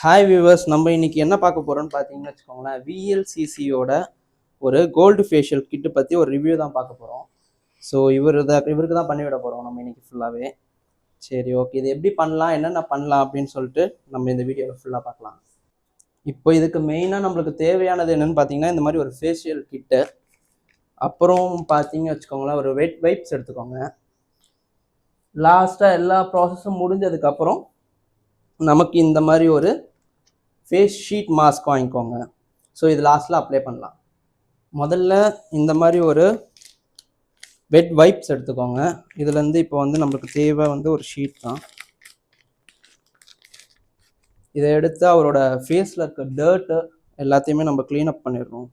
Hi viewers, நம்ம இன்னைக்கு என்ன பார்க்க போகிறோம்னு பார்த்தீங்கன்னு வச்சுக்கோங்களேன். விஎல்சிசியோட ஒரு கோல்டு ஃபேஷியல் கிட்டு பற்றி ஒரு ரிவ்யூ தான் பார்க்க போகிறோம். ஸோ இவருக்கு தான் பண்ணிவிட போகிறோம் நம்ம இன்னைக்கு ஃபுல்லாகவே. சரி, ஓகே, இது எப்படி பண்ணலாம், என்னென்ன பண்ணலாம் அப்படின்னு சொல்லிட்டு நம்ம இந்த வீடியோவில் ஃபுல்லாக பார்க்கலாம். இப்போ இதுக்கு மெயினாக நம்மளுக்கு தேவையானது என்னென்னு பார்த்தீங்கன்னா, இந்த மாதிரி ஒரு ஃபேஷியல் கிட்டு. அப்புறம் பார்த்தீங்க வச்சுக்கோங்களேன், ஒரு வெட் வைப்ஸ் எடுத்துக்கோங்க. லாஸ்ட்டாக எல்லா ப்ராசஸும் முடிஞ்சதுக்கப்புறம் நமக்கு இந்த மாதிரி ஒரு ஃபேஸ் ஷீட் மாஸ்க் வாங்கிக்கோங்க. ஸோ இது லாஸ்ட்டில் அப்ளை பண்ணலாம். முதல்ல இந்த மாதிரி ஒரு வெட் வைப்ஸ் எடுத்துக்கோங்க. இதுலேருந்து இப்போ வந்து நம்மளுக்கு தேவை வந்து ஒரு ஷீட் தான். இதை எடுத்து அவரோட ஃபேஸில் இருக்க டர்ட்டு எல்லாத்தையுமே நம்ம க்ளீன் அப் பண்ணிடுறோம்.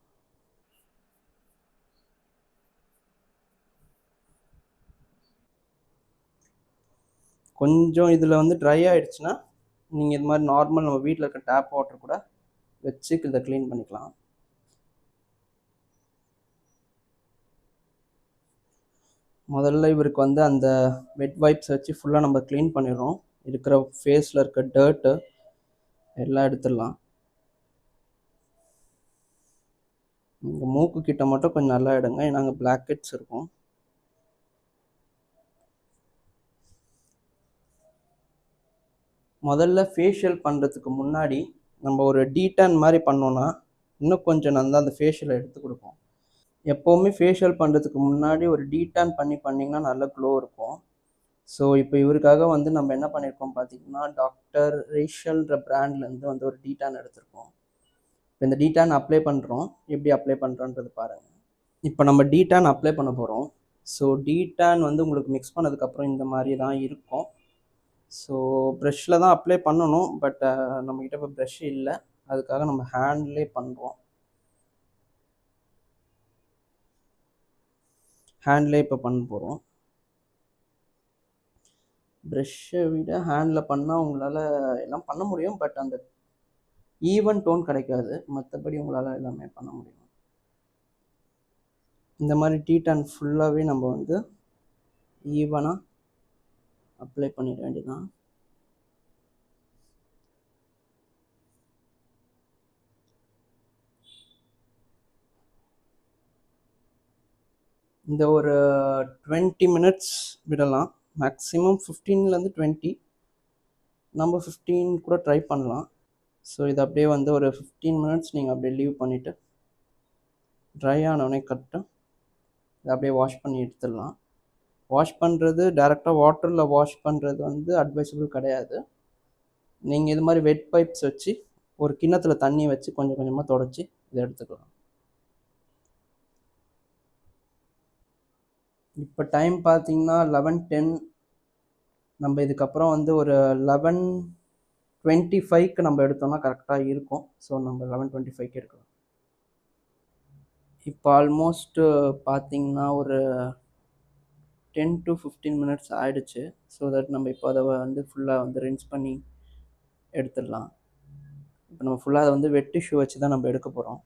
கொஞ்சம் இதில் வந்து ட்ரை ஆகிடுச்சுன்னா நீங்கள் இது மாதிரி நார்மல் நம்ம வீட்டில் இருக்க டேப் வாட்டர் கூட வச்சு இதை க்ளீன் பண்ணிக்கலாம். முதல்ல இவருக்கு வந்து அந்த வெட் வைப்ஸ் வச்சு ஃபுல்லாக நம்ம க்ளீன் பண்ணிடுறோம். இருக்கிற ஃபேஸில் இருக்க டர்ட்டு எல்லாம் எடுத்துடலாம். இங்கே மூக்கு கிட்ட மட்டும் கொஞ்சம் நல்லா எடுங்க, ஏன்னா அங்கே பிளாக் ஹெட்ஸ் இருக்கும். முதல்ல ஃபேஷியல் பண்ணுறதுக்கு முன்னாடி நம்ம ஒரு டீடான் மாதிரி பண்ணோன்னா இன்னும் கொஞ்சம் நல்லா அந்த ஃபேஷியலை எடுத்து கொடுப்போம். எப்போவுமே ஃபேஷியல் பண்ணுறதுக்கு முன்னாடி ஒரு டீடான் பண்ணிங்கன்னா நல்ல க்ளோ இருக்கும். ஸோ இப்போ இவருக்காக வந்து நம்ம என்ன பண்ணியிருக்கோம் பார்த்தீங்கன்னா, டாக்டர் ரேஷல்ன்ற பிராண்ட்லேருந்து வந்து ஒரு டீடான் எடுத்திருக்கோம். இப்போ இந்த டீடான் அப்ளை பண்ணுறோம். எப்படி அப்ளை பண்ணுறோன்றது பாருங்கள். இப்போ நம்ம டீடான் அப்ளை பண்ண போகிறோம். ஸோ டீடான் வந்து உங்களுக்கு மிக்ஸ் பண்ணதுக்கப்புறம் இந்த மாதிரி தான் இருக்கும். ஸோ ப்ரெஷ்ஷில் தான் அப்ளை பண்ணணும், பட் நம்மக்கிட்ட இப்போ ப்ரெஷ் இல்லை, அதுக்காக நம்ம ஹேண்ட்லேயே பண்ணுறோம். ஹேண்ட்லேயே இப்போ பண்ண போகிறோம். ப்ரெஷ்ஷை விட ஹேண்டில் பண்ணால் உங்களால் எல்லாம் பண்ண முடியும், பட் அந்த ஈவன் டோன் கிடைக்காது. மற்றபடி உங்களால் எல்லாமே பண்ண முடியும். இந்த மாதிரி டீடான் ஃபுல்லாகவே நம்ம வந்து ஈவனாக அப்ளை பண்ணிட வேண்டியதான். இந்த ஒரு 20 மினிட்ஸ் விடலாம். மேக்ஸிமம் 15லேருந்து 20, நம்ம 15 கூட ட்ரை பண்ணலாம். ஸோ இது அப்படியே வந்து ஒரு 15 மினிட்ஸ் நீங்கள் அப்படியே லீவ் பண்ணிவிட்டு ட்ரை ஆனோடனே கரெக்டாக இதை அப்படியே வாஷ் பண்ணி எடுத்துடலாம். வாஷ் பண்ணுறது டேரெக்டாக வாட்டரில் வாஷ் பண்ணுறது வந்து அட்வைசபிள் கிடையாது. நீங்கள் இது மாதிரி வெட் பைப்ஸ் வச்சு ஒரு கிண்ணத்தில் தண்ணி வச்சு கொஞ்சம் கொஞ்சமாக தொடச்சி இதை எடுத்துக்கலாம். இப்போ டைம் பார்த்தீங்கன்னா 11:10. நம்ம இதுக்கப்புறம் வந்து ஒரு 11:25க்கு நம்ம எடுத்தோம்னா கரெக்டாக இருக்கும். ஸோ நம்ம 11:25க்கு எடுக்கலாம். இப்போ ஆல்மோஸ்ட் பார்த்தீங்கன்னா ஒரு 10 to 15 மினிட்ஸ் ஆகிடுச்சு. ஸோ தட் நம்ம இப்போ அதை வந்து ஃபுல்லாக வந்து ரின்ஸ் பண்ணி எடுத்துடலாம். இப்போ நம்ம ஃபுல்லாக அதை வந்து வெட் டிஷ்யூ வச்சு தான் நம்ம எடுக்க போகிறோம்.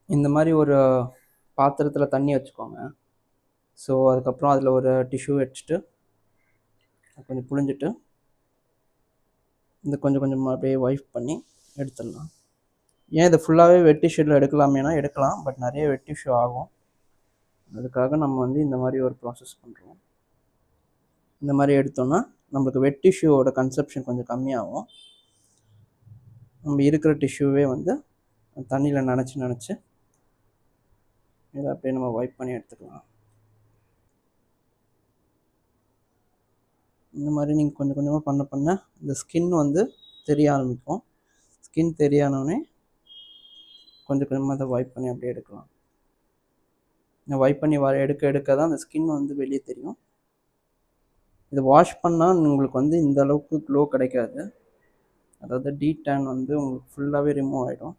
இந்த மாதிரி ஒரு பாத்திரத்தில் தண்ணி வச்சுக்கோங்க. ஸோ அதுக்கப்புறம் அதில் ஒரு டிஷ்யூ வச்சுட்டு கொஞ்சம் புழிஞ்சிட்டு இந்த கொஞ்சம் கொஞ்சமாக அப்படியே வைப் பண்ணி எடுத்துடலாம். ஏன் இதை ஃபுல்லாகவே வெட் டிஷ்யூவில் எடுக்கலாமேனா எடுக்கலாம், பட் நிறைய வெட் டிஷ்யூ ஆகும். அதுக்காக நம்ம வந்து இந்த மாதிரி ஒரு ப்ராசஸ் பண்ணுறோம். இந்த மாதிரி எடுத்தோம்னா நம்மளுக்கு வெட் டிஷ்யூவோட கன்சப்ஷன் கொஞ்சம் கம்மியாகும். நம்ம இருக்கிற டிஷ்யூவே வந்து தண்ணியில் நனைச்சி இதை அப்படியே நம்ம வைப் பண்ணி எடுத்துக்கலாம். இந்த மாதிரி நீங்கள் கொஞ்சம் கொஞ்சமாக பண்ண இந்த ஸ்கின் வந்து தெரிய ஆரம்பிக்கும். ஸ்கின் தெரியானோடனே கொஞ்சம் கொஞ்சமாக அதை வைப் பண்ணி அப்படியே எடுக்கலாம். வைப் பண்ணி எடுக்க தான் அந்த ஸ்கின் வந்து வெளியே தெரியும். இதை வாஷ் பண்ணால் உங்களுக்கு வந்து இந்த அளவுக்கு க்ளோ கிடைக்காது. அதாவது டீடான் வந்து உங்களுக்கு ஃபுல்லாகவே ரிமூவ் ஆகிடும்.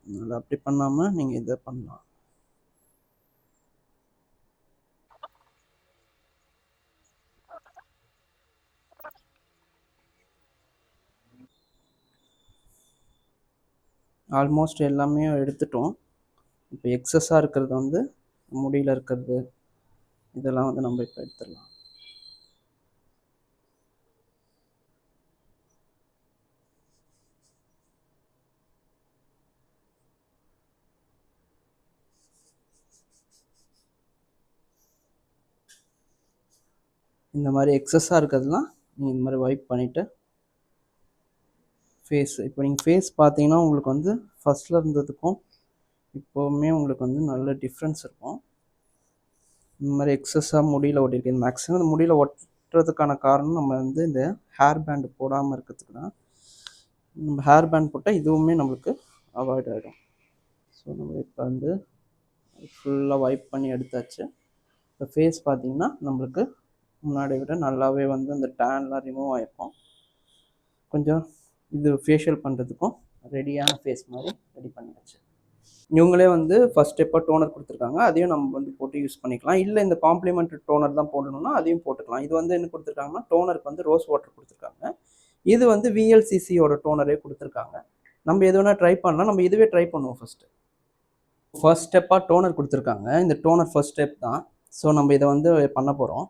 அதனால் அப்படி பண்ணாமல் நீங்கள் இதை பண்ணலாம். ஆல்மோஸ்ட் எல்லாமே எடுத்துட்டோம். இப்போ எக்ஸஸாக இருக்கிறது வந்து முடியில் இருக்கிறது இதெல்லாம் வந்து நம்ம இப்போ எடுத்துடலாம். இந்த மாதிரி எக்ஸஸாக இருக்கிறதுலாம் நீங்கள் இந்த மாதிரி வைப் பண்ணிவிட்டு ஃபேஸ், இப்போ நீங்கள் ஃபேஸ் பார்த்தீங்கன்னா உங்களுக்கு வந்து ஃபஸ்ட்டில் இருந்ததுக்கும் இப்போவுமே உங்களுக்கு வந்து நல்ல டிஃப்ரென்ஸ் இருக்கும். இந்த மாதிரி எக்ஸஸாக முடியில் ஒட்டிருக்கு. இந்த மேக்ஸிமம் இந்த முடியில் ஒட்டுறதுக்கான காரணம் நம்ம வந்து இந்த ஹேர் பேண்டு போடாமல் இருக்கிறதுக்கு தான். நம்ம ஹேர் பேண்ட் போட்டால் இதுவுமே நம்மளுக்கு அவாய்ட் ஆகிடும். ஸோ நம்ம இப்போ வந்து ஃபுல்லாக வைப் பண்ணி எடுத்தாச்சு. இப்போ ஃபேஸ் பார்த்திங்கன்னா நம்மளுக்கு முன்னாடி விட நல்லாவே வந்து அந்த டேன்லாம் ரிமூவ் ஆகிருக்கும். கொஞ்சம் இது ஃபேஷியல் பண்ணுறதுக்கும் ரெடியான ஃபேஸ் மாதிரி ரெடி பண்ணியாச்சு. இவங்களே வந்து ஃபஸ்ட் ஸ்டெப்பாக டோனர் கொடுத்துருக்காங்க, அதையும் நம்ம வந்து போட்டு யூஸ் பண்ணிக்கலாம். இல்லை இந்த காம்ப்ளிமெண்ட்ரி டோனர் தான் போடணும்னா அதையும் போட்டுக்கலாம். இது வந்து என்ன கொடுத்துருக்காங்கன்னா டோனருக்கு வந்து ரோஸ் வாட்டர் கொடுத்துருக்காங்க. இது வந்து விஎல்சிசியோட டோனரே கொடுத்துருக்காங்க. நம்ம எது வேணால் ட்ரை பண்ணலாம். நம்ம இதுவே ட்ரை பண்ணுவோம். ஃபர்ஸ்ட் ஸ்டெப்பாக டோனர் கொடுத்துருக்காங்க. இந்த டோனர் ஃபர்ஸ்ட் ஸ்டெப் தான். ஸோ நம்ம இதை வந்து பண்ண போகிறோம்.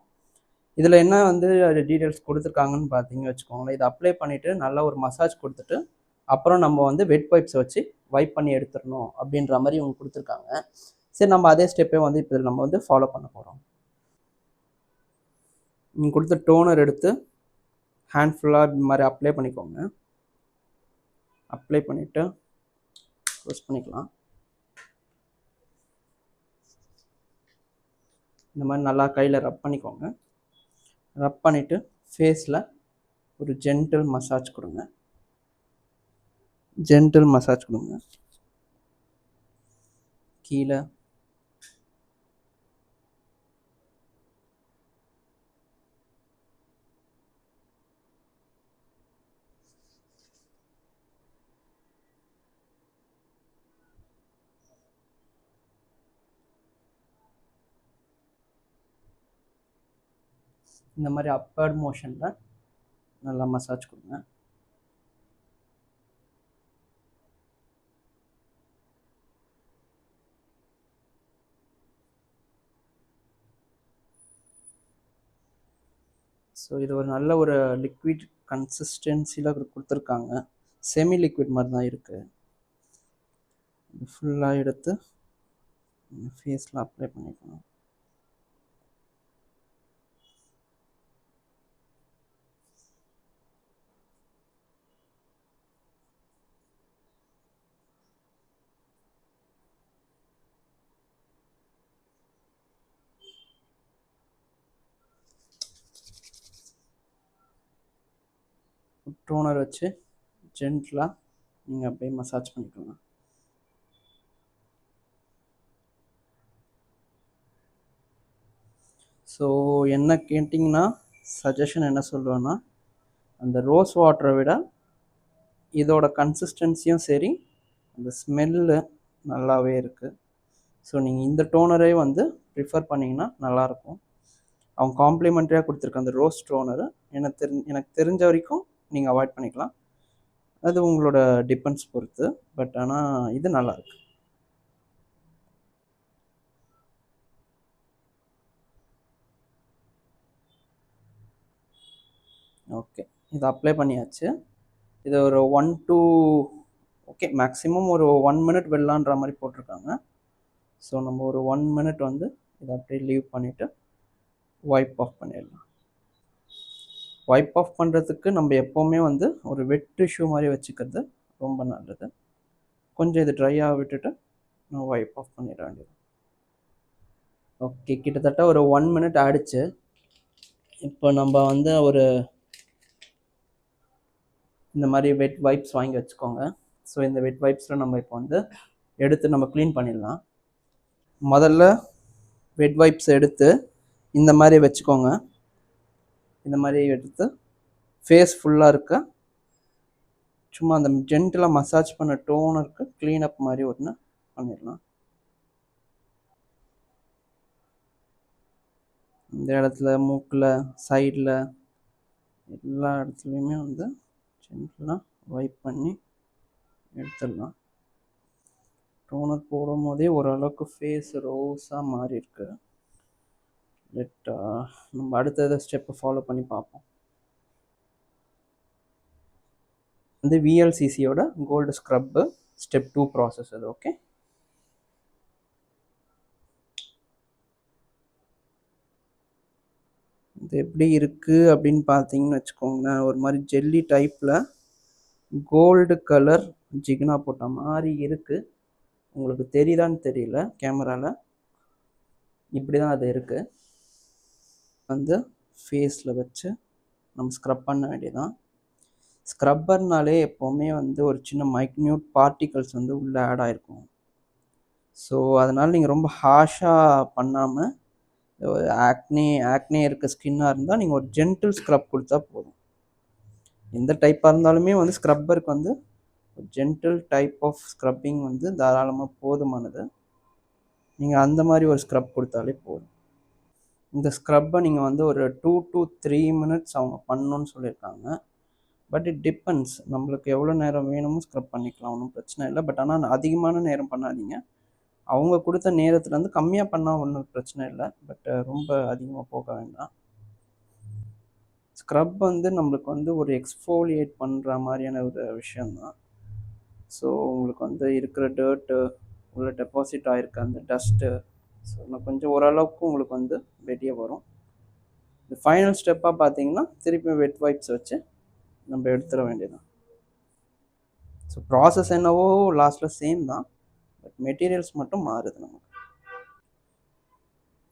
இதில் என்ன வந்து டீட்டெயில்ஸ் கொடுத்துருக்காங்கன்னு பார்த்தீங்கன்னு வச்சுக்கோங்களேன். இதை அப்ளை பண்ணிவிட்டு நல்லா ஒரு மசாஜ் கொடுத்துட்டு அப்புறம் நம்ம வந்து வெட் வைப்ஸை வச்சு வைப் பண்ணி எடுத்துடணும் அப்படின்ற மாதிரி இவங்க கொடுத்துருக்காங்க. சரி, நம்ம அதே ஸ்டெப்பே வந்து இப்போ நம்ம வந்து ஃபாலோ பண்ண போகிறோம். நீங்கள் கொடுத்த டோனர் எடுத்து ஹேண்ட் ஃபுல்லாக இந்த மாதிரி அப்ளை பண்ணிக்கோங்க. அப்ளை பண்ணிவிட்டு யூஸ் பண்ணிக்கலாம். இந்த மாதிரி நல்லா கையில் ரப் பண்ணிக்கோங்க. ரப் பண்ணிவிட்டு ஃபேஸில் ஒரு ஜென்டில் மசாஜ் கொடுங்க. கீழே இந்த மாதிரி அப்பர்ட் மோஷனில் நல்லா மசாஜ் கொடுங்க. ஸோ இது ஒரு நல்ல ஒரு லிக்விட் கன்சிஸ்டன்சியில் கொடுத்துருக்காங்க. செமி லிக்விட் மாதிரி தான் இருக்குது. ஃபுல்லாக எடுத்து ஃபேஸில் அப்ளை பண்ணிக்கணும். டோனர் வச்சு ஜென்டலாக நீங்கள் அப்படியே மசாஜ் பண்ணிக்கலாம். ஸோ என்ன கேட்டிங்கன்னா சஜஷன் என்ன சொல்லுவேன்னா, அந்த ரோஸ் வாட்டரை விட இதோட கன்சிஸ்டன்சியும் சரி, அந்த ஸ்மெல்லு நல்லாவே இருக்குது. ஸோ நீங்கள் இந்த டோனரே வந்து ப்ரிஃபர் பண்ணிங்கன்னா நல்லாயிருக்கும். அவங்க காம்ப்ளிமெண்ட்ரியாக கொடுத்துருக்க அந்த ரோஸ் டோனரு எனக்கு தெரிஞ்ச வரைக்கும் நீங்கள் அவாய்ட் பண்ணிக்கலாம். அது உங்களோட டிபெண்ட்ஸ் பொறுத்து. பட் ஆனால் இது நல்லாயிருக்கு. ஓகே, இது அப்ளை பண்ணியாச்சு. இது ஒரு 1 to மேக்ஸிமம் ஒரு 1 minute வெள்ளான்ற மாதிரி போட்டிருக்காங்க. ஸோ நம்ம ஒரு 1 minute வந்து இதை அப்படியே லீவ் பண்ணிவிட்டு வைப் ஆஃப் பண்ணிடலாம். வைப் ஆஃப் பண்ணுறதுக்கு நம்ம எப்போவுமே வந்து ஒரு வெட் டிஷ்யூ மாதிரி வச்சுக்கிறது ரொம்ப நல்லது. கொஞ்சம் இது ட்ரையாக விட்டுட்டு நம்ம வைப் ஆஃப் பண்ணிட வேண்டியது. ஓகே, கிட்டத்தட்ட ஒரு 1 minute ஆகிடுச்சு. இப்போ நம்ம வந்து ஒரு இந்த மாதிரி வெட் வைப்ஸ் வாங்கி வச்சுக்கோங்க. ஸோ இந்த வெட் வைப்ஸில் நம்ம இப்போ வந்து எடுத்து நம்ம க்ளீன் பண்ணிடலாம். முதல்ல வெட் வைப்ஸ் எடுத்து இந்த மாதிரி வச்சுக்கோங்க. இந்த மாதிரி எடுத்து ஃபேஸ் ஃபுல்லாக இருக்க சும்மா அந்த ஜென்டலாக மசாஜ் பண்ண டோனருக்கு க்ளீனப் மாதிரி ஒன்று பண்ணிடலாம். இந்த இடத்துல மூக்கில் சைடில் எல்லா இடத்துலையுமே வந்து ஜென்டலாக வைப் பண்ணி எடுத்துடலாம். டோனர் போடும் போதே ஓரளவுக்கு ஃபேஸ் ரோஸாக மாறி இருக்கு. நம்ம அடுத்த ஸ்டெப்பை ஃபாலோ பண்ணி பார்ப்போம். வந்து விஎல்சிசியோட கோல்டு ஸ்க்ரப்பு ஸ்டெப் 2 ப்ராசஸ் அது. ஓகே, இது எப்படி இருக்குது அப்படின்னு பார்த்தீங்கன்னு வச்சுக்கோங்களேன், ஒரு மாதிரி ஜெல்லி டைப்பில் கோல்டு கலர் ஜிகினா போட்ட மாதிரி இருக்குது. உங்களுக்கு தெரியுதான்னு தெரியல கேமராவில், இப்படி தான் அது இருக்குது. வந்து ஃபேஸில் வச்சு நம்ம ஸ்க்ரப் பண்ண வேண்டியதான். ஸ்க்ரப்பர்னாலே எப்போவுமே வந்து ஒரு சின்ன மைக்ன்யூட் பார்ட்டிகல்ஸ் வந்து உள்ளே ஆட் ஆகிருக்கும். ஸோ அதனால் நீங்கள் ரொம்ப ஹார்ஷாக பண்ணாமல், ஆக்னே இருக்க ஸ்கின்னாக இருந்தால் நீங்கள் ஒரு ஜென்டில் ஸ்க்ரப் கொடுத்தா போதும். எந்த டைப்பாக இருந்தாலுமே வந்து ஸ்க்ரப்பருக்கு வந்து ஜென்டில் டைப் ஆஃப் ஸ்க்ரப்பிங் வந்து தாராளமாக போதுமானது. நீங்கள் அந்த மாதிரி ஒரு ஸ்க்ரப் கொடுத்தாலே போதும். இந்த ஸ்க்ரப்பை நீங்கள் வந்து ஒரு 2 to 3 minutes அவங்க பண்ணணுன்னு சொல்லியிருக்காங்க. பட் இட் டிபெண்ட்ஸ், நம்மளுக்கு எவ்வளோ நேரம் வேணுமோ ஸ்க்ரப் பண்ணிக்கலாம், ஒன்றும் பிரச்சனை இல்லை. பட் ஆனால் அதிகமான நேரம் பண்ணாதீங்க. அவங்க கொடுத்த நேரத்துலேருந்து கம்மியாக பண்ணால் ஒன்றும் பிரச்சனை இல்லை. பட் ரொம்ப அதிகமாக போக வேண்டாம். ஸ்க்ரப் வந்து நம்மளுக்கு வந்து ஒரு எக்ஸ்ஃபோலியேட் பண்ணுற மாதிரியான ஒரு விஷயந்தான். ஸோ உங்களுக்கு வந்து இருக்கிற டர்ட்டு, உள்ள டெபாசிட் ஆகிருக்க அந்த டஸ்ட்டு, ஸோ இன்னும் கொஞ்சம் ஓரளவுக்கு உங்களுக்கு வந்து வெளியே வரும். இந்த ஃபைனல் ஸ்டெப்பாக பார்த்தீங்கன்னா திருப்பி வெட் வைப்ஸ் வச்சு நம்ம எடுத்துட வேண்டியதான். ஸோ ப்ராசஸ் என்னவோ லாஸ்ட்டில் சேம் தான், பட் மெட்டீரியல்ஸ் மட்டும் மாறுது நமக்கு.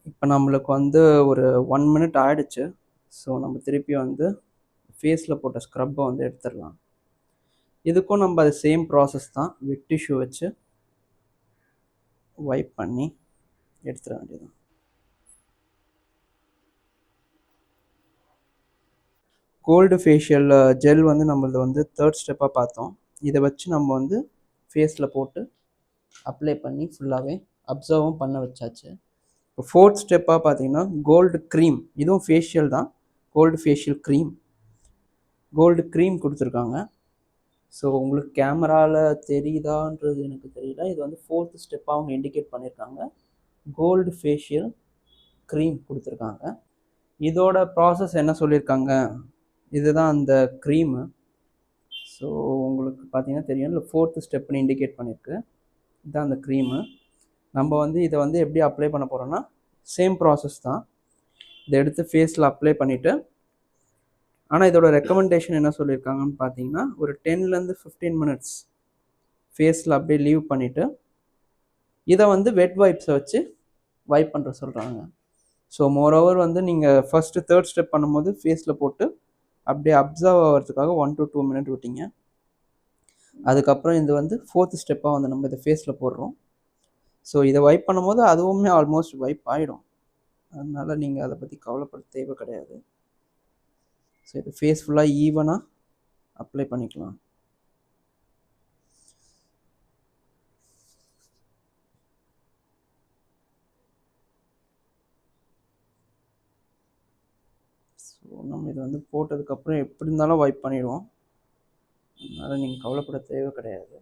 இப்போ நம்மளுக்கு வந்து ஒரு 1 minute ஆகிடுச்சு. ஸோ நம்ம திருப்பி வந்து ஃபேஸில் போட்ட ஸ்க்ரப்பை வந்து எடுத்துடலாம். இதுக்கும் நம்ம அது சேம் ப்ராசஸ் தான், வெட் டிஷ்யூ வச்சு வைப் பண்ணி எடுத்துட வேண்டியதான். கோல்டு ஃபேஷியல் ஜெல் வந்து நம்மளது வந்து 3rd ஸ்டெப்பாக பார்த்தோம். இதை வச்சு நம்ம வந்து ஃபேஸில் போட்டு அப்ளை பண்ணி ஃபுல்லாகவே அப்சர்வும் பண்ண வச்சாச்சு. இப்போ 4th ஸ்டெப்பாக பார்த்தீங்கன்னா கோல்டு க்ரீம். இதுவும் ஃபேஷியல் தான், cold facial cream. Cold cream கொடுத்துருக்காங்க. ஸோ உங்களுக்கு கேமராவில் தெரியுதான்றது எனக்கு தெரியல. இது வந்து 4th ஸ்டெப்பாக அவங்க இண்டிகேட் பண்ணியிருக்காங்க. கோல்டு ஃபேஷியல் க்ரீம் கொடுத்துருக்காங்க. இதோட ப்ராசஸ் என்ன சொல்லியிருக்காங்க, இதுதான் அந்த க்ரீமு. ஸோ உங்களுக்கு பார்த்தீங்கன்னா தெரியும், இல்லை 4th ஸ்டெப்னு இண்டிகேட் பண்ணியிருக்கு. இதுதான் அந்த க்ரீமு. நம்ம வந்து இதை வந்து எப்படி அப்ளை பண்ண போகிறோன்னா சேம் ப்ராசஸ் தான். இதை எடுத்து ஃபேஸில் அப்ளை பண்ணிவிட்டு, ஆனால் இதோட ரெக்கமெண்டேஷன் என்ன சொல்லியிருக்காங்கன்னு பார்த்தீங்கன்னா ஒரு 10 to 15 minutes ஃபேஸில் அப்படியே லீவ் பண்ணிவிட்டு இதை வந்து வெட் வைப்ஸை வச்சு வைப் பண்ணுற சொல்கிறாங்க. ஸோ மோரோவர் வந்து நீங்கள் ஃபஸ்ட்டு 3rd ஸ்டெப் பண்ணும்போது ஃபேஸில் போட்டு அப்படியே அப்சர்வ் ஆகிறதுக்காக 1 to 2 minutes விட்டீங்க. அதுக்கப்புறம் இது வந்து 4th ஸ்டெப்பாக வந்து நம்ம இதை ஃபேஸில் போடுறோம். ஸோ இதை வைப் பண்ணும்போது அதுவுமே ஆல்மோஸ்ட் வைப் ஆகிடும். அதனால் நீங்கள் அதை பற்றி கவலைப்பட தேவை கிடையாது. ஸோ இது ஃபேஸ் ஃபுல்லாக ஈவனாக அப்ளை பண்ணிக்கலாம். ஸோ நம்ம இது வந்து போட்டதுக்கப்புறம் எப்படி இருந்தாலும் வைப் பண்ணிடுவோம். அதனால் நீங்கள் கவலைப்பட தேவை கிடையாது.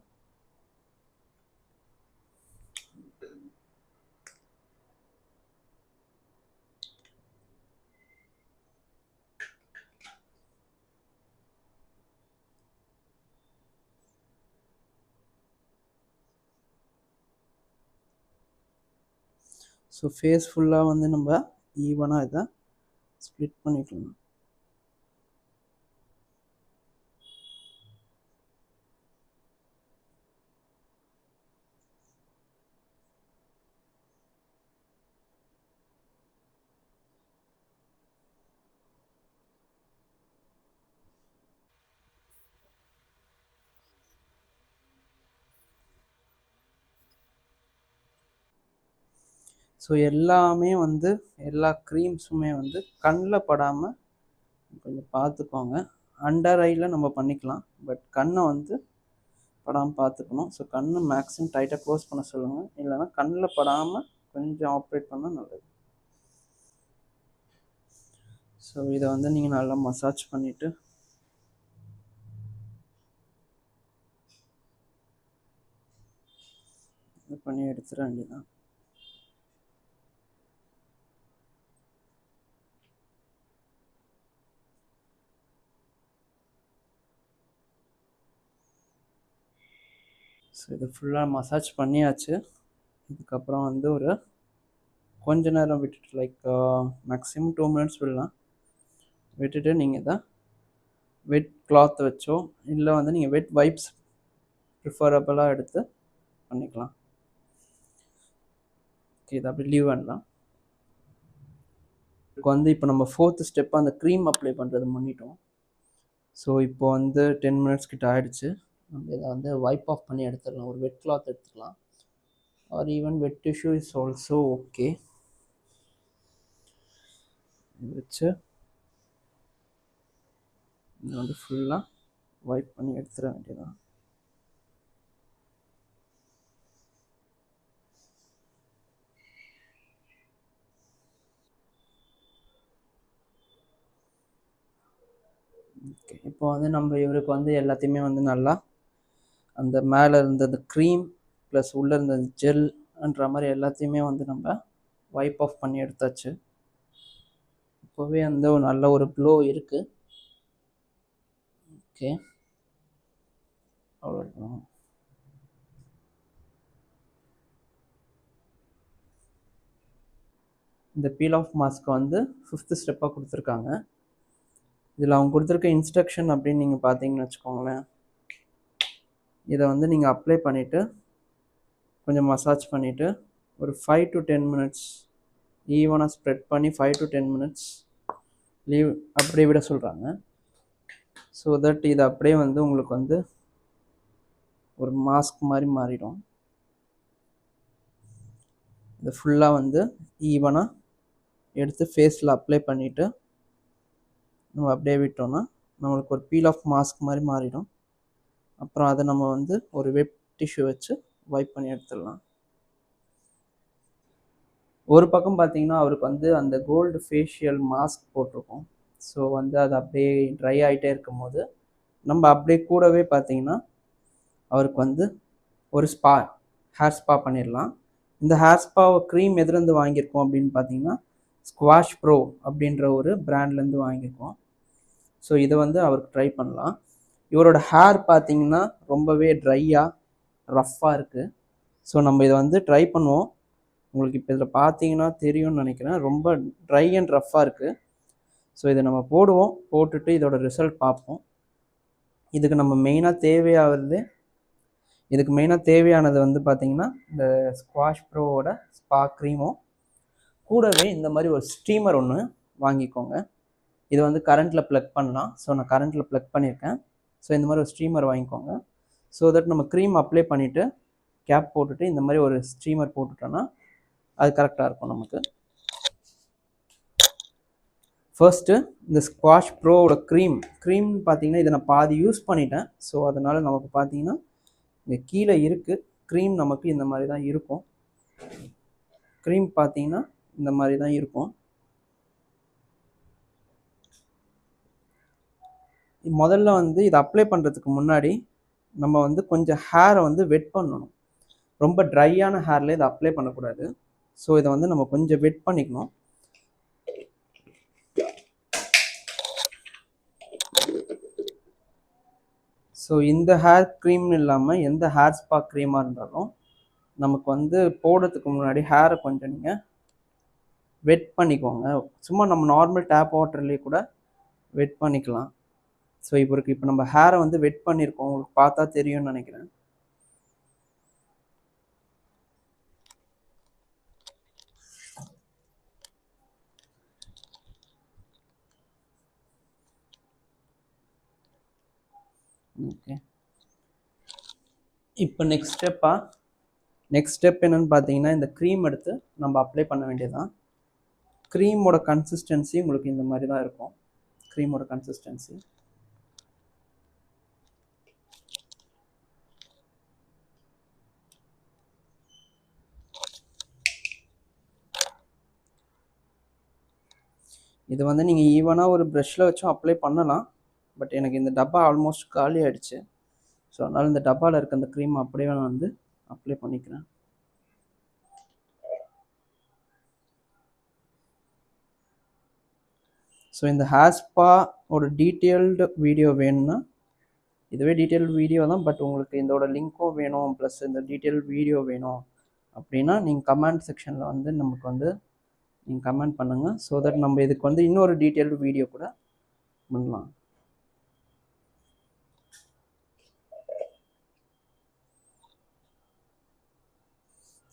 ஸோ ஃபேஸ் ஃபுல்லாக வந்து நம்ம ஈவனாக இதை ஸ்ப்ளிட் பண்ணிக்கலாம். ஸோ எல்லாமே வந்து எல்லா க்ரீம்ஸுமே வந்து கண்ணில் படாமல் கொஞ்சம் பார்த்துக்கோங்க. அண்டர் ஐயில் நம்ம பண்ணிக்கலாம், பட் கண்ணை வந்து படாமல் பார்த்துக்கணும். ஸோ கண்ணை மேக்ஸிமம் டைட்டாக க்ளோஸ் பண்ண சொல்லுங்கள், இல்லைன்னா கண்ணில் படாமல் கொஞ்சம் ஆப்ரேட் பண்ணால் நல்லது. ஸோ இதை வந்து நீங்கள் நல்லா மசாஜ் பண்ணிவிட்டு இது பண்ணி எடுத்துட வேண்டியதான். ஸோ இது ஃபுல்லாக மசாஜ் பண்ணியாச்சு. இதுக்கப்புறம் வந்து ஒரு கொஞ்ச நேரம் விட்டுட்டு லைக் மேக்ஸிமம் 2 minutes விடலாம். விட்டுட்டு நீங்கள் இதை வெட் கிளாத் வச்சோ இல்லை வந்து நீங்கள் வெட் வைப்ஸ் ப்ரிஃபரபுளாக எடுத்து பண்ணிக்கலாம். ஓகே, இதை அப்படி லீவ் பண்ணலாம். இதுக்கு வந்து இப்போ நம்ம 4th ஸ்டெப் அந்த க்ரீம் அப்ளை பண்ணுறது பண்ணிட்டோம். ஸோ இப்போ வந்து 10 மினிட்ஸ் கிட்ட ஆகிடுச்சு. நம்ம இதை வந்து வைப் ஆஃப் பண்ணி எடுத்துடலாம். ஒரு வெட் கிளாத் எடுத்துக்கலாம், R even wet tissue is also okay. வச்சு இதை வந்து ஃபுல்லாக வைப் பண்ணி எடுத்துட வேண்டியதான். ஓகே, இப்போ வந்து நம்ம இவருக்கு வந்து எல்லாத்தையுமே வந்து நல்லா அந்த மேலே இருந்தது க்ரீம் ப்ளஸ் உள்ளே இருந்தது ஜெல்ன்ற மாதிரி எல்லாத்தையுமே வந்து நம்ம வைப் ஆஃப் பண்ணி எடுத்தாச்சு. இப்போவே வந்து ஒரு நல்ல ஒரு க்ளோ இருக்குது. ஓகே, அவ்வளோதான். இந்த பீல் ஆஃப் மாஸ்க் வந்து 5th ஸ்டெப்பாக கொடுத்துருக்காங்க. இதில் அவங்க கொடுத்துருக்க இன்ஸ்ட்ரக்ஷன் அப்படின்னு நீங்கள் பார்த்தீங்கன்னு வச்சுக்கோங்களேன், இதை வந்து நீங்கள் அப்ளை பண்ணிவிட்டு கொஞ்சம் மசாஜ் பண்ணிவிட்டு ஒரு 5 to 10 மினிட்ஸ் ஈவனாக ஸ்ப்ரெட் பண்ணி 5 to 10 மினிட்ஸ் லீவ் அப்படியே விட சொல்கிறாங்க. ஸோ தட் இது அப்படியே வந்து உங்களுக்கு வந்து ஒரு மாஸ்க் மாதிரி மாறிடும். இதை ஃபுல்லாக வந்து ஈவனாக எடுத்து ஃபேஸில் அப்ளை பண்ணிவிட்டு நம்ம அப்படியே விட்டோம்னா நம்மளுக்கு ஒரு பீல் ஆஃப் மாஸ்க் மாதிரி மாறிடும். அப்புறம் அதை நம்ம வந்து ஒரு வெட் டிஷ்யூ வச்சு வைப் பண்ணி எடுத்துடலாம். ஒரு பக்கம் பார்த்தீங்கன்னா அவருக்கு வந்து அந்த கோல்டு ஃபேஷியல் மாஸ்க் போட்டிருக்கோம். ஸோ வந்து அது அப்படியே ட்ரை ஆகிட்டே இருக்கும் போது நம்ம அப்படியே கூடவே பார்த்தீங்கன்னா அவருக்கு வந்து ஒரு ஹேர் ஸ்பா பண்ணிடலாம். இந்த ஹேர் ஸ்பாவை க்ரீம் எதுலேருந்து வாங்கியிருக்கோம் அப்படின்னு பார்த்தீங்கன்னா ஸ்குவாஷ் ப்ரோ அப்படின்ற ஒரு பிராண்ட்லேருந்து வாங்கியிருக்கோம். ஸோ இதை வந்து அவருக்கு ட்ரை பண்ணலாம். இவரோட ஹேர் பார்த்தீங்கன்னா ரொம்பவே ட்ரையாக ரஃப்பாக இருக்குது. ஸோ நம்ம இதை வந்து ட்ரை பண்ணுவோம். உங்களுக்கு இப்போ இதில் பார்த்தீங்கன்னா தெரியும்னு நினைக்கிறேன், ரொம்ப ட்ரை அண்ட் ரஃப்பாக இருக்குது. ஸோ இதை நம்ம போடுவோம், போட்டுட்டு இதோட ரிசல்ட் பார்ப்போம். இதுக்கு மெயினாக தேவையானது வந்து பார்த்திங்கன்னா இந்த ஸ்குவாஷ் ப்ரோவோட ஸ்பா க்ரீமும் கூடவே இந்த மாதிரி ஒரு ஸ்டீமர் ஒன்று வாங்கிக்கோங்க. இது வந்து கரண்ட்டில் ப்ளக் பண்ணலாம். ஸோ நான் கரண்ட்டில் ப்ளக் பண்ணியிருக்கேன். ஸோ இந்த மாதிரி ஒரு ஸ்டீமர் வாங்கிக்கோங்க. ஸோ தட் நம்ம க்ரீம் அப்ளை பண்ணிவிட்டு கேப் போட்டுட்டு இந்த மாதிரி ஒரு ஸ்டீமர் போட்டுட்டோன்னா அது கரெக்டாக இருக்கும் நமக்கு. ஃபர்ஸ்ட்டு இந்த ஸ்குவாஷ் ப்ரோவோட க்ரீம் பார்த்தீங்கன்னா இதை நான் பாதி யூஸ் பண்ணிட்டேன். ஸோ அதனால் நமக்கு பார்த்தீங்கன்னா இங்கே கீழே இருக்குது க்ரீம், நமக்கு இந்த மாதிரி தான் இருக்கும். க்ரீம் பார்த்தீங்கன்னா இந்த மாதிரி தான் இருக்கும். முதல்ல வந்து இதை அப்ளை பண்ணுறதுக்கு முன்னாடி நம்ம வந்து கொஞ்சம் ஹேரை வந்து வெட் பண்ணணும். ரொம்ப ட்ரையான ஹேரில் இதை அப்ளை பண்ணக்கூடாது. ஸோ இதை வந்து நம்ம கொஞ்சம் வெட் பண்ணிக்கணும். ஸோ இந்த ஹேர் க்ரீம்னு இல்லாமல் எந்த ஹேர் ஸ்பா க்ரீமாக இருந்தாலும் நமக்கு வந்து போடுறதுக்கு முன்னாடி ஹேரை கொஞ்சம் நீங்கள் வெட் பண்ணிக்கோங்க. சும்மா நம்ம நார்மல் டேப் வாட்டர்லேயே கூட வெட் பண்ணிக்கலாம். ஸோ இப்போ நம்ம ஹேரை வந்து வெட் பண்ணியிருக்கோம், உங்களுக்கு பார்த்தா தெரியும்னு நினைக்கிறேன். ஓகே, இப்போ நெக்ஸ்ட் ஸ்டெப் என்னன்னு பார்த்தீங்கன்னா இந்த க்ரீம் எடுத்து நம்ம அப்ளை பண்ண வேண்டியதுதான். க்ரீமோட கன்சிஸ்டன்சி உங்களுக்கு இந்த மாதிரி தான் இருக்கும். க்ரீமோட கன்சிஸ்டன்சி இது வந்து நீங்கள் ஈவனாக ஒரு ப்ரஷ்ஷில் வச்சும் அப்ளை பண்ணலாம். பட் எனக்கு இந்த டப்பா ஆல்மோஸ்ட் காலி ஆகிடுச்சு. ஸோ அதனால் இந்த டப்பாவில் இருக்க அந்த க்ரீம் அப்படியே நான் வந்து அப்ளை பண்ணிக்கிறேன். ஸோ இந்த ஹேர் ஸ்பா ஒரு டீட்டெயில்டு வீடியோ வேணும்னா இதுவே டீட்டெயில் வீடியோ தான், பட் உங்களுக்கு இதோட லிங்க்கும் வேணும் ப்ளஸ் இந்த டீட்டெயில் வீடியோ வேணும் அப்படின்னா நீங்கள் கமெண்ட் செக்ஷனில் வந்து நமக்கு வந்து நீங்கள் கமெண்ட் பண்ணுங்கள். ஸோ தட் நம்ம இதுக்கு வந்து இன்னொரு டீட்டெயில்டு வீடியோ கூட பண்ணலாம்.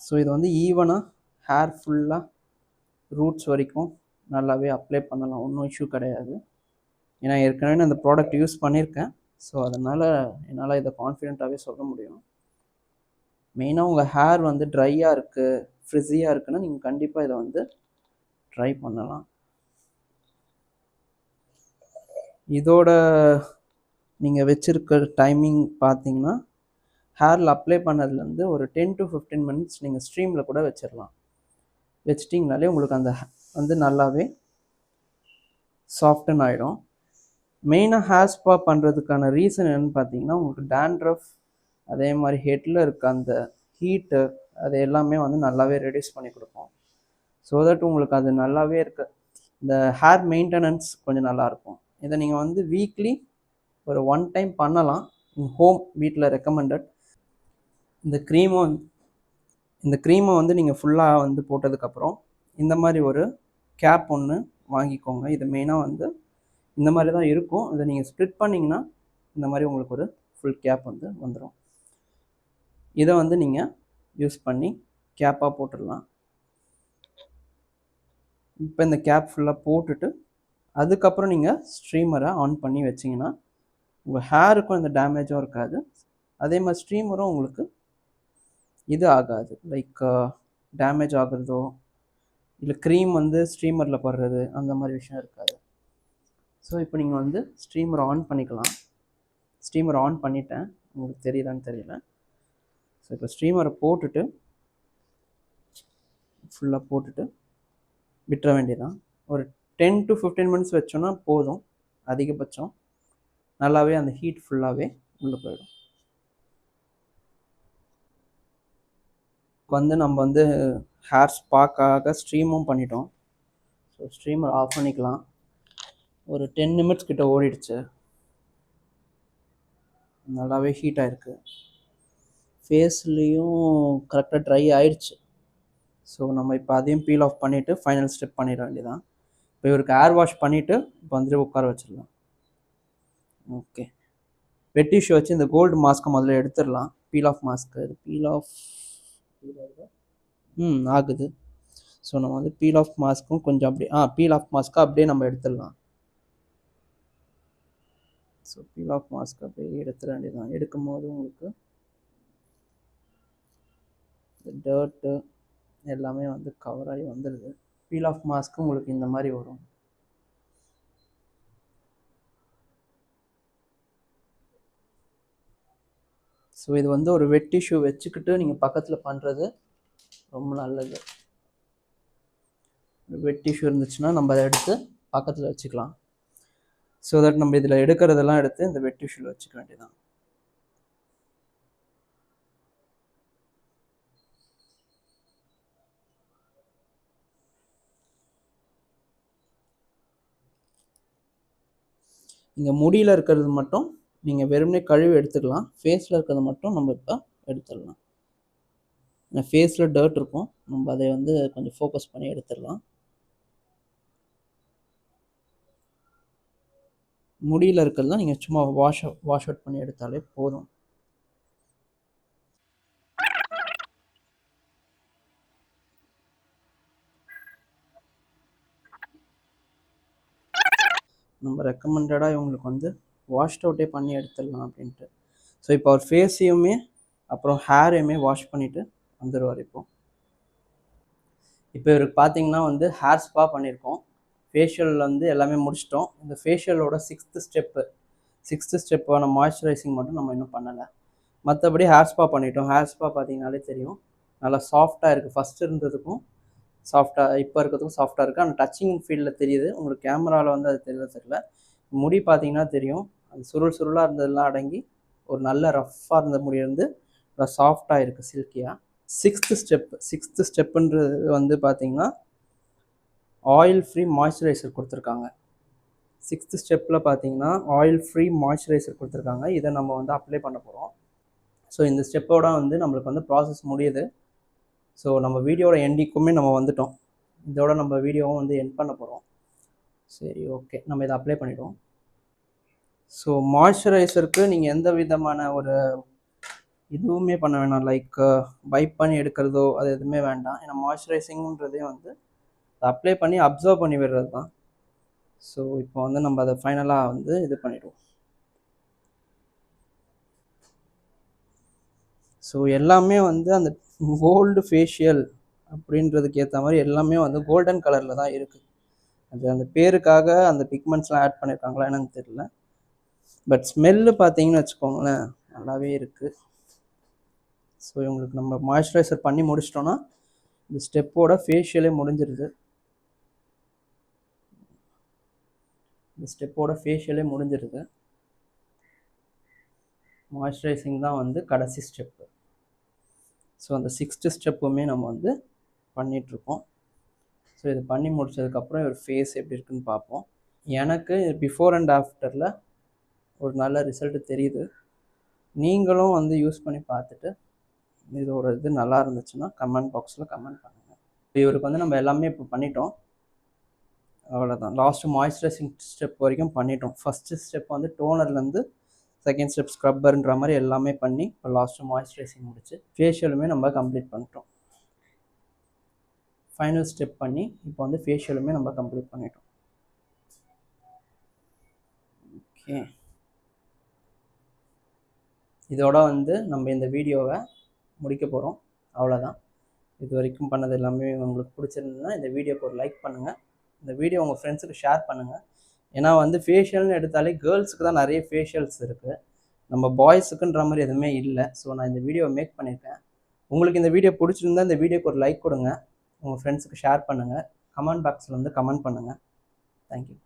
ஸோ இது வந்து ஈவனாக ஹேர் ஃபுல்லாக ரூட்ஸ் வரைக்கும் நல்லாவே அப்ளை பண்ணலாம், ஒன்றும் இஷ்யூ கிடையாது. ஏன்னா ஏற்கனவே நான் இந்த ப்ராடக்ட் யூஸ் பண்ணியிருக்கேன். ஸோ அதனால் என்னால் இதை கான்ஃபிடென்ட்டாகவே சொல்ல முடியும். மெயினாக உங்கள் ஹேர் வந்து ட்ரையாக இருக்குது, ஃப்ரிஸியாக இருக்குன்னா நீங்கள் கண்டிப்பாக இதை வந்து ட்ரை பண்ணலாம். இதோட நீங்கள் வச்சுருக்க டைமிங் பார்த்தீங்கன்னா, ஹேரில் அப்ளை பண்ணதுலேருந்து ஒரு 10 to 15 minutes நீங்கள் ஸ்ட்ரீமில் கூட வச்சிடலாம். வச்சிட்டிங்கனாலே உங்களுக்கு அந்த வந்து நல்லாவே சாஃப்டன் ஆகிடும். மெயினாக ஹேர் ஸ்பா பண்ணுறதுக்கான ரீசன் என்னென்னு பார்த்தீங்கன்னா, உங்களுக்கு டேண்ட்ரஃப் அதே மாதிரி ஹெட்டில் இருக்க அந்த ஹீட்டு அது எல்லாமே வந்து நல்லாவே ரெடியூஸ் பண்ணி கொடுக்கும். ஸோ தட் உங்களுக்கு அது நல்லாவே இருக்க இந்த ஹேர் மெயின்டெனன்ஸ் கொஞ்சம் நல்லாயிருக்கும். இதை நீங்கள் வந்து வீக்லி ஒரு 1 டைம் பண்ணலாம் இன் ஹோம், வீட்டில் ரெக்கமெண்டட். இந்த க்ரீமை வந்து நீங்கள் ஃபுல்லாக வந்து போட்டதுக்கப்புறம் இந்த மாதிரி ஒரு கேப் ஒன்று வாங்கிக்கோங்க. இது மெயினாக வந்து இந்த மாதிரி தான் இருக்கும். இதை நீங்கள் ஸ்ப்ளிட் பண்ணிங்கன்னா இந்த மாதிரி உங்களுக்கு ஒரு ஃபுல் கேப் வந்து வந்துடும். இதை வந்து நீங்கள் யூஸ் பண்ணி கேப்பாக போட்டுடலாம். இப்போ இந்த கேப் ஃபுல்லாக போட்டுட்டு அதுக்கப்புறம் நீங்கள் ஸ்ட்ரீமரை ஆன் பண்ணி வச்சிங்கன்னா உங்கள் ஹேருக்கும் எந்த டேமேஜும் இருக்காது. அதே மாதிரி ஸ்ட்ரீமரும் உங்களுக்கு இது ஆகாது, லைக் டேமேஜ் ஆகுறதோ இல்லை க்ரீம் வந்து ஸ்ட்ரீமரில் படுறது அந்த மாதிரி விஷயம் இருக்காது. ஸோ இப்போ நீங்கள் வந்து ஸ்ட்ரீமரை ஆன் பண்ணிக்கலாம். ஸ்ட்ரீமரை ஆன் பண்ணிட்டேன், உங்களுக்கு தெரியுதான்னு தெரியல. ஸோ இப்போ ஸ்ட்ரீமரை போட்டுட்டு ஃபுல்லாக போட்டுட்டு விட்டுற வேண்டியதான். ஒரு 10 to 15 minutes வச்சோன்னா போதும் அதிகபட்சம். நல்லாவே அந்த ஹீட் ஃபுல்லாகவே உள்ளே போயிடும். வந்து நம்ம வந்து ஹேர் ஸ்பாக்காக ஸ்ட்ரீமும் பண்ணிட்டோம். ஸோ ஸ்ட்ரீமர் ஆஃப் பண்ணிக்கலாம். ஒரு 10 minutes கிட்ட ஓடிடுச்சு. நல்லாவே ஹீட் ஆகிருக்கு. ஃபேஸ்லேயும் கரெக்டாக ட்ரை ஆயிடுச்சு. ஸோ நம்ம இப்போ அதையும் பீல் ஆஃப் பண்ணிவிட்டு ஃபைனல் ஸ்டெப் பண்ணிட வேண்டியதான். இப்போ இவருக்கு ஏர் வாஷ் பண்ணிவிட்டு இப்போ வந்துட்டு உட்கார வச்சிடலாம். ஓகே, வெட் டிஷ்யூ வச்சு இந்த கோல்டு மாஸ்க்கை முதல்ல எடுத்துடலாம். பீல் ஆஃப் மாஸ்க்கு இது பீல் ஆஃப் ஆகுது. ஸோ நம்ம வந்து பீல் ஆஃப் மாஸ்க்கும் கொஞ்சம் அப்படியே பீல் ஆஃப் மாஸ்க்கை அப்படியே நம்ம எடுத்துடலாம். ஸோ பீல் ஆஃப் மாஸ்க் அப்படியே எடுத்துட வேண்டியதான். எடுக்கும் போது உங்களுக்கு இந்த டர்ட்டு எல்லாமே வந்து கவர் ஆகி வந்துடுது. பீல் ஆஃப் மாஸ்க்கு உங்களுக்கு இந்த மாதிரி வரும். ஸோ இது வந்து ஒரு வெட் டிஷ்யூ வச்சுக்கிட்டு நீங்கள் பக்கத்தில் பண்ணுறது ரொம்ப நல்லது. வெட் டிஷ்யூ இருந்துச்சுன்னா நம்ம அதை எடுத்து பக்கத்தில் வச்சுக்கலாம். ஸோ தட் நம்ம இதில் எடுக்கிறதெல்லாம் எடுத்து இந்த வெட் டிஷ்யூவில் வச்சுக்க வேண்டியதான். இங்கே முடியில் இருக்கிறது மட்டும் நீங்கள் வெறுமனே கழுவி எடுத்துக்கலாம். ஃபேஸில் இருக்கிறது மட்டும் நம்ம இப்போ எடுத்துடலாம். ஃபேஸில் டர்ட் இருக்கும், நம்ம அதை வந்து கொஞ்சம் ஃபோக்கஸ் பண்ணி எடுத்துடலாம். முடியில் இருக்கிறது தான் நீங்கள் சும்மா வாஷ் அவுட் பண்ணி எடுத்தாலே போதும். நம்ம ரெக்கமெண்டடாக இவங்களுக்கு வந்து வாஷ் அவுட்டே பண்ணி எடுத்துடலாம் அப்படின்ட்டு. ஸோ இப்போ அவர் ஃபேஸையுமே அப்புறம் ஹேரையுமே வாஷ் பண்ணிவிட்டு வந்துடுவார். இப்போ இவருக்கு பார்த்தீங்கன்னா வந்து ஹேர் ஸ்பா பண்ணியிருக்கோம், ஃபேஷியல் வந்து எல்லாமே முடிச்சிட்டோம். இந்த ஃபேஷியலோட சிக்ஸ்த்து ஸ்டெப்பான மாய்ஸ்சரைசிங் மட்டும் நம்ம இன்னும் பண்ணலை. மற்றபடி ஹேர் ஸ்பா பண்ணிட்டோம். ஹேர் ஸ்பா பார்த்தீங்கனாலே தெரியும், நல்லா சாஃப்டாக இருக்குது. ஃபஸ்ட்டு இருந்ததுக்கும் சாஃப்டாக இப்போ இருக்கிறதுக்கும் சாஃப்டாக இருக்குது. ஆனால் டச்சிங் ஃபீல்டில் தெரியுது. உங்களுக்கு கேமராவில் வந்து அது தெரியல. முடி பார்த்தீங்கன்னா தெரியும், அந்த சுருளாக இருந்ததெல்லாம் அடங்கி ஒரு நல்ல ரஃப்பாக இருந்த முடி வந்து நல்லா சாஃப்டாக இருக்குது, சில்கியாக. சிக்ஸ்த்து ஸ்டெப்புன்றது வந்து பார்த்தீங்கன்னா ஆயில் ஃப்ரீ மாய்ஸ்சரைசர் கொடுத்துருக்காங்க. சிக்ஸ்த்து ஸ்டெப்பில் பார்த்தீங்கன்னா ஆயில் ஃப்ரீ மாய்ஸ்சரைசர் கொடுத்துருக்காங்க. இதை நம்ம வந்து அப்ளை பண்ண போகிறோம். ஸோ இந்த ஸ்டெப்போட வந்து நம்மளுக்கு வந்து ப்ராசஸ் முடியுது. ஸோ நம்ம வீடியோட எண்டிங்குமே நம்ம வந்துட்டோம். இதோட நம்ம வீடியோவும் வந்து எண்ட் பண்ண போகிறோம். சரி, ஓகே, நம்ம இதை அப்ளை பண்ணிவிடுவோம். ஸோ மாய்ஸ்சரைசருக்கு நீங்கள் எந்த விதமான ஒரு இதுவுமே பண்ண வேணாம், லைக் வைப் பண்ணி எடுக்கிறதோ அது எதுவுமே வேண்டாம். ஏன்னா மாய்ஸ்சரைசிங்கிறதே வந்து அப்ளை பண்ணி அப்சர்வ் பண்ணி விடுறது தான். ஸோ இப்போ வந்து நம்ம அதை ஃபைனலாக வந்து இது பண்ணிடுவோம். ஸோ எல்லாமே வந்து அந்த கோல்டு ஃபேஷியல் அப்படின்றதுக்கு ஏற்ற மாதிரி எல்லாமே வந்து கோல்டன் கலரில் தான் இருக்குது. அது அந்த பேருக்காக அந்த பிக்மெண்ட்ஸ்லாம் ஆட் பண்ணியிருக்காங்களா என்னன்னு தெரியல. பட் ஸ்மெல்லு பார்த்தீங்கன்னு வச்சுக்கோங்களேன் நல்லாவே இருக்குது. ஸோ இவங்களுக்கு நம்ம மாய்ஸ்சரைசர் பண்ணி முடிச்சிட்டோன்னா இந்த ஸ்டெப்போட ஃபேஷியலே முடிஞ்சிருது. இந்த ஸ்டெப்போட ஃபேஷியலே முடிஞ்சிருது. மாய்ஸ்சரைசிங் தான் வந்து கடைசி ஸ்டெப்பு. ஸோ அந்த 6th ஸ்டெப்புமே நம்ம வந்து பண்ணிகிட்ருக்கோம். ஸோ இது பண்ணி முடிச்சதுக்கப்புறம் ஒரு ஃபேஸ் எப்படி இருக்குன்னு பார்ப்போம். எனக்கு பிஃபோர் அண்ட் ஆஃப்டரில் ஒரு நல்ல ரிசல்ட்டு தெரியுது. நீங்களும் வந்து யூஸ் பண்ணி பார்த்துட்டு இதோட இது நல்லா இருந்துச்சுன்னா கமெண்ட் பாக்ஸில் கமெண்ட் பண்ணுங்கள். இவருக்கு வந்து நம்ம எல்லாமே இப்போ பண்ணிட்டோம், அவ்வளோதான். லாஸ்ட்டு மாய்ஸ்சரைசிங் ஸ்டெப் வரைக்கும் பண்ணிட்டோம். ஃபஸ்ட்டு ஸ்டெப் வந்து டோனர்லேருந்து செகண்ட் ஸ்டெப் ஸ்க்ரப்பர்ன்ற மாதிரி எல்லாமே பண்ணி இப்போ லாஸ்ட்டு மாய்ஸ்சரைசிங் முடிச்சு ஃபேஷியலுமே நம்ம கம்ப்ளீட் பண்ணிட்டோம். ஃபைனல் ஸ்டெப் பண்ணி இப்போ வந்து ஃபேஷியலுமே நம்ம கம்ப்ளீட் பண்ணிட்டோம். ஓகே, இதோட வந்து நம்ம இந்த வீடியோவை முடிக்க போகிறோம். அவ்வளோதான். இது வரைக்கும் பண்ணது எல்லாமே உங்களுக்கு பிடிச்சிருந்ததுன்னா இந்த வீடியோக்கு ஒரு லைக் பண்ணுங்கள். இந்த வீடியோ உங்கள் ஃப்ரெண்ட்ஸுக்கு ஷேர் பண்ணுங்கள். ஏன்னா வந்து ஃபேஷியல்னு எடுத்தாலே கேர்ள்ஸுக்கு தான் நிறைய ஃபேஷியல்ஸ் இருக்குது, நம்ம பாய்ஸுக்குன்ற மாதிரி எதுவுமே இல்லை. ஸோ நான் இந்த வீடியோவை மேக் பண்ணியிருக்கேன். உங்களுக்கு இந்த வீடியோ பிடிச்சிருந்தா இந்த வீடியோக்கு ஒரு லைக் கொடுங்க, உங்கள் ஃப்ரெண்ட்ஸுக்கு ஷேர் பண்ணுங்கள், கமெண்ட் பாக்ஸில் வந்து கமெண்ட் பண்ணுங்கள். தேங்க்யூ.